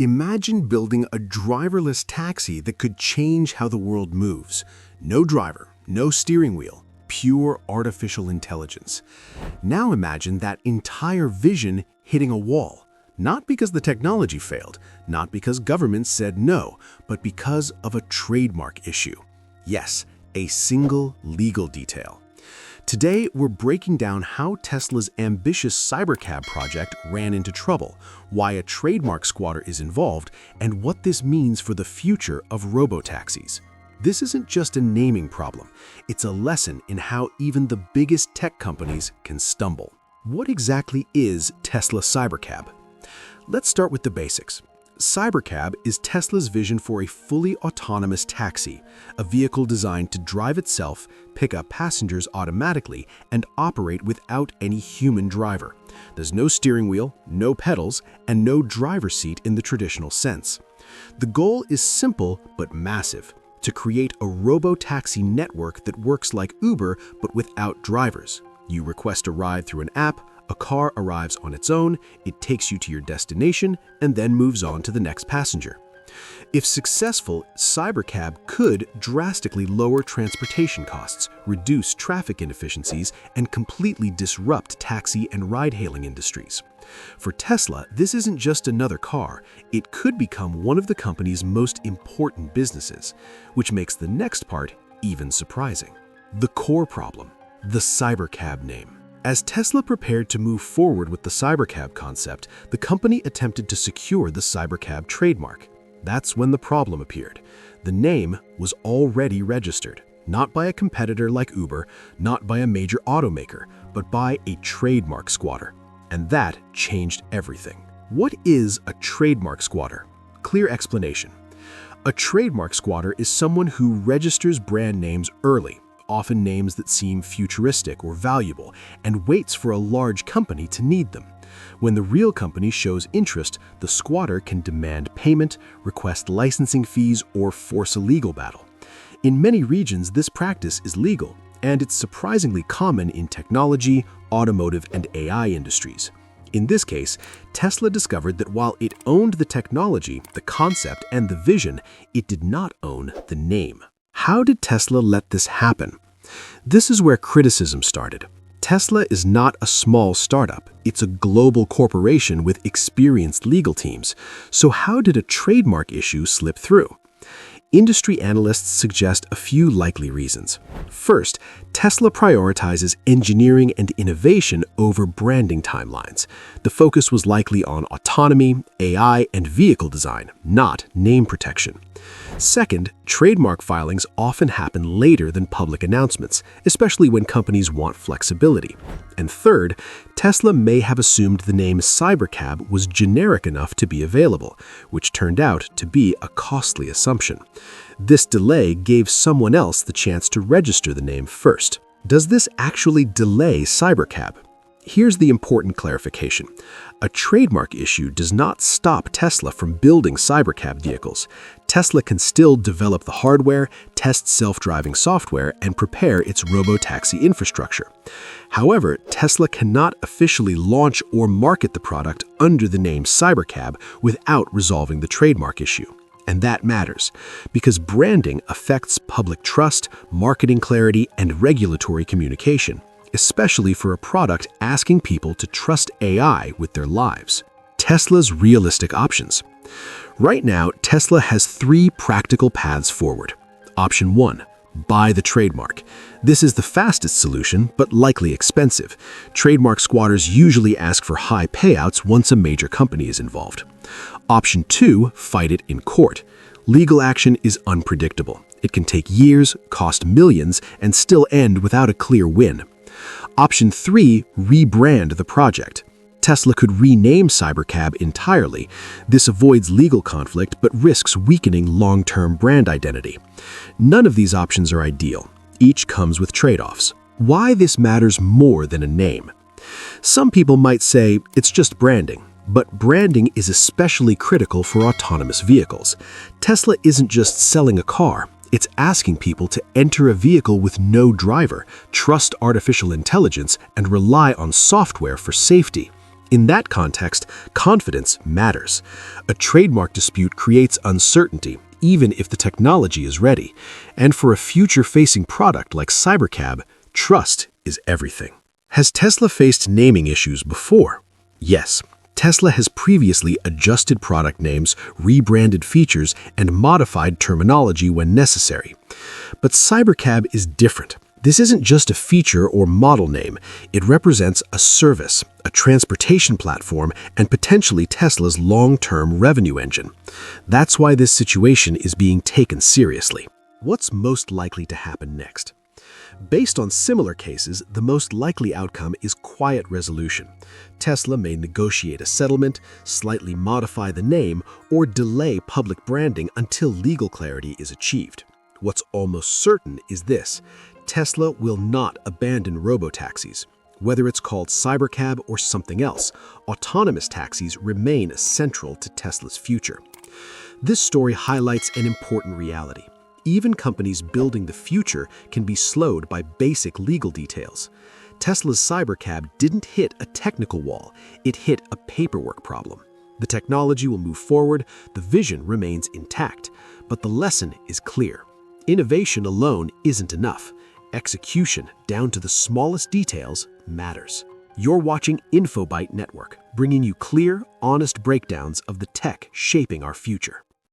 Imagine building a driverless taxi that could change how the world moves. No driver, no steering wheel, pure artificial intelligence. Now imagine that entire vision hitting a wall. Not because the technology failed, not because governments said no, but because of a trademark issue. Yes, a single legal detail. Today, we're breaking down how Tesla's ambitious Cybercab project ran into trouble, why a trademark squatter is involved, and what this means for the future of robotaxis. This isn't just a naming problem, it's a lesson in how even the biggest tech companies can stumble. What exactly is Tesla Cybercab? Let's start with the basics. Cybercab is Tesla's vision for a fully autonomous taxi, a vehicle designed to drive itself, pick up passengers automatically, and operate without any human driver. There's no steering wheel, no pedals, and no driver's seat in the traditional sense. The goal is simple but massive: to create a robotaxi network that works like Uber but without drivers. You request a ride through an app, a car arrives on its own, it takes you to your destination, and then moves on to the next passenger. If successful, Cybercab could drastically lower transportation costs, reduce traffic inefficiencies, and completely disrupt taxi and ride-hailing industries. For Tesla, this isn't just another car, it could become one of the company's most important businesses, which makes the next part even surprising. The core problem: the Cybercab name. As Tesla prepared to move forward with the Cybercab concept, the company attempted to secure the Cybercab trademark. That's when the problem appeared. The name was already registered, not by a competitor like Uber, not by a major automaker, but by a trademark squatter. And that changed everything. What is a trademark squatter? Clear explanation. A trademark squatter is someone who registers brand names early, often names that seem futuristic or valuable, and waits for a large company to need them. When the real company shows interest, the squatter can demand payment, request licensing fees, or force a legal battle. In many regions, this practice is legal, and it's surprisingly common in technology, automotive, and AI industries. In this case, Tesla discovered that while it owned the technology, the concept, and the vision, it did not own the name. How did Tesla let this happen? This is where criticism started. Tesla is not a small startup, it's a global corporation with experienced legal teams. So how did a trademark issue slip through? Industry analysts suggest a few likely reasons. First, Tesla prioritizes engineering and innovation over branding timelines. The focus was likely on autonomy, AI, and vehicle design, not name protection. Second, trademark filings often happen later than public announcements, especially when companies want flexibility. And third, Tesla may have assumed the name Cybercab was generic enough to be available, which turned out to be a costly assumption. This delay gave someone else the chance to register the name first. Does this actually delay Cybercab? Here's the important clarification. A trademark issue does not stop Tesla from building Cybercab vehicles. Tesla can still develop the hardware, test self-driving software, and prepare its robotaxi infrastructure. However, Tesla cannot officially launch or market the product under the name Cybercab without resolving the trademark issue. And that matters, because branding affects public trust, marketing clarity, and regulatory communication, especially for a product asking people to trust AI with their lives. Tesla's realistic options. Right now, Tesla has three practical paths forward. Option 1. Buy the trademark. This is the fastest solution, but likely expensive. Trademark squatters usually ask for high payouts once a major company is involved. Option 2. Fight it in court. Legal action is unpredictable. It can take years, cost millions, and still end without a clear win. Option 3. Rebrand the project. Tesla could rename Cybercab entirely. This avoids legal conflict but risks weakening long-term brand identity. None of these options are ideal. Each comes with trade-offs. Why this matters more than a name? Some people might say it's just branding, but branding is especially critical for autonomous vehicles. Tesla isn't just selling a car. It's asking people to enter a vehicle with no driver, trust artificial intelligence, and rely on software for safety. In that context, confidence matters. A trademark dispute creates uncertainty, even if the technology is ready. And for a future-facing product like Cybercab, trust is everything. Has Tesla faced naming issues before? Yes. Tesla has previously adjusted product names, rebranded features, and modified terminology when necessary. But Cybercab is different. This isn't just a feature or model name. It represents a service, a transportation platform, and potentially Tesla's long-term revenue engine. That's why this situation is being taken seriously. What's most likely to happen next? Based on similar cases, the most likely outcome is quiet resolution. Tesla may negotiate a settlement, slightly modify the name, or delay public branding until legal clarity is achieved. What's almost certain is this: Tesla will not abandon robotaxis. Whether it's called Cybercab or something else, autonomous taxis remain central to Tesla's future. This story highlights an important reality. Even companies building the future can be slowed by basic legal details. Tesla's Cybercab didn't hit a technical wall, it hit a paperwork problem. The technology will move forward, the vision remains intact, but the lesson is clear. Innovation alone isn't enough. Execution, down to the smallest details, matters. You're watching InfoByte Network, bringing you clear, honest breakdowns of the tech shaping our future.